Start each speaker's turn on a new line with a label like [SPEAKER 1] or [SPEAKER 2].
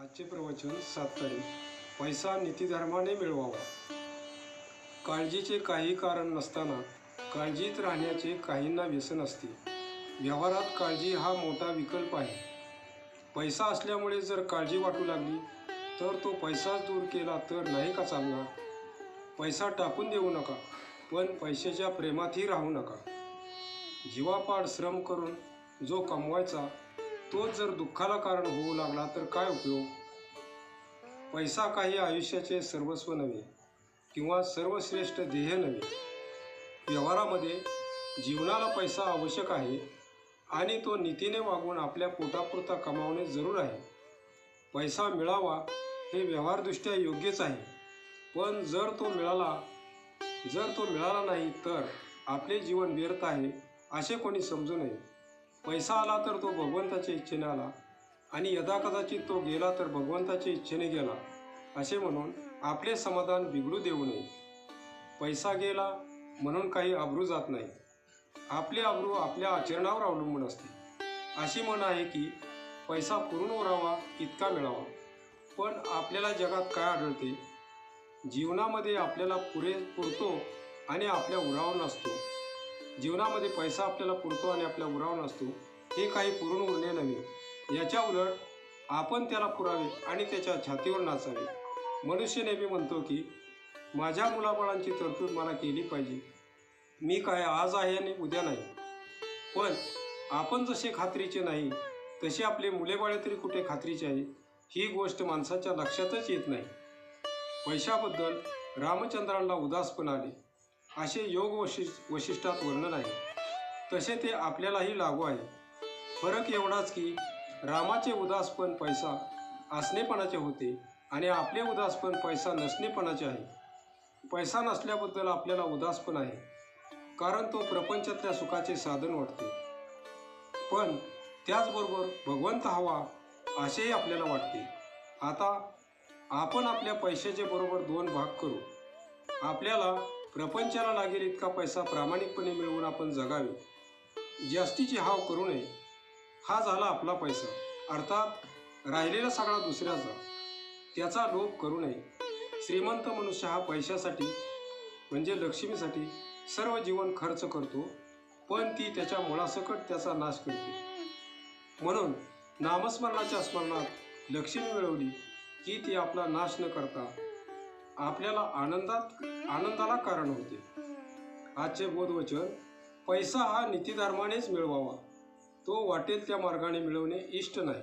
[SPEAKER 1] आजचे प्रवचन 7 तारीख. पैसा नीतिधर्माने मिळवावा. काळजीचे काही कारण नसताना काळजीत राहण्याचे काहींना व्यसन असते. व्यवहारात काळजी हा मोठा विकल्प आहे. पैसा असल्यामुळे जर काळजी वाटू लागली तर तो पैसाच दूर केला तर नाही का चालणार. पैसा टाकून देऊ नका, पण पैशाच्या प्रेमातही राहू नका. जीवापाड श्रम करून जो कमवायचा तोच जर दुःखाला कारण होऊ लागला तर काय उपयोग. पैसा काही आयुष्याचे सर्वस्व नव्हे किंवा सर्वश्रेष्ठ ध्येय नव्हे. व्यवहारामध्ये जीवनाला पैसा आवश्यक आहे आणि तो नीतीने वागून आपल्या पोटापुरता कमावणे जरूर आहे. पैसा मिळावा हे व्यवहारदृष्ट्या योग्यच आहे, पण जर तो मिळाला नाही तर आपले जीवन व्यर्थ आहे असे कोणी समजू नये. पैसा आला तर तो भगवंताच्या इच्छेने आला आणि यदाकदाचित तो गेला तर भगवंताच्या इच्छेने गेला असे म्हणून आपले समाधान बिघडू देऊ नये. पैसा गेला म्हणून काही अब्रू जात नाही. आपले अब्रू आपल्या आचरणावर अवलंबून असते. अशी म्हण आहे की पैसा पुरून उरावा इतका मिळावा. पण आपल्याला जगात काय आढळते? जीवनामध्ये आपल्याला पुरतो आणि आपल्या उरावर नसतो. जीवनामध्ये पैसा आपल्याला पुरतो आणि आपल्या उरावर नसतो हे काही पुरून उरणे नव्हे. याच्या उलट आपण त्याला पुरावे आणि त्याच्या छातीवर नाचावे. मनुष्य नेहमी म्हणतो की माझ्या मुलाबाळांची तरतूद मला केली पाहिजे. मी काय आज आहे आणि उद्या नाही. पण आपण जसे खात्रीचे नाही तसे आपले मुलेबाळे तरी कुठे खात्रीचे आहे ही गोष्ट माणसाच्या लक्षातच येत नाही. पैशाबद्दल रामचंद्रांना उदासपण आले असे योग वशिष्ठात वर्णन आहे. तसे ते आपल्यालाही लागू आहे. फरक एवढाच की रामाचे उदासपण पैसा असणेपणाचे होते आणि आपले उदासपण पैसा नसणेपणाचे आहे. पैसा नसल्याबद्दल आपल्याला उदासपण आहे कारण तो प्रपंचातल्या सुखाचे साधन वाटते. पण त्याचबरोबर भगवंत हवा असेही आपल्याला वाटते. आता आपण आपल्या पैशाचे बरोबर 2 भाग करू. आपल्याला प्रपंचाला लागेल इतका पैसा प्रामाणिकपणे मिळवून आपण जगावे. जास्तीची हाव करू नये. हा झाला आपला पैसा, अर्थात राहिलेला सगळा दुसऱ्याचा. त्याचा लोभ करू नये. श्रीमंत मनुष्य हा पैशासाठी म्हणजे लक्ष्मीसाठी सर्व जीवन खर्च करतो, पण ती त्याच्या मुळासकट त्याचा नाश करते. म्हणून नामस्मरणाच्या स्मरणात लक्ष्मी मिळवली की ती आपला नाश न करता आपल्याला आनंदाला कारण होते. आजचे बोधवचन: पैसा हा नीतिधर्मानेच मिळवावा. तो वाटेल त्या मार्गाने मिळवणे इष्ट नाही.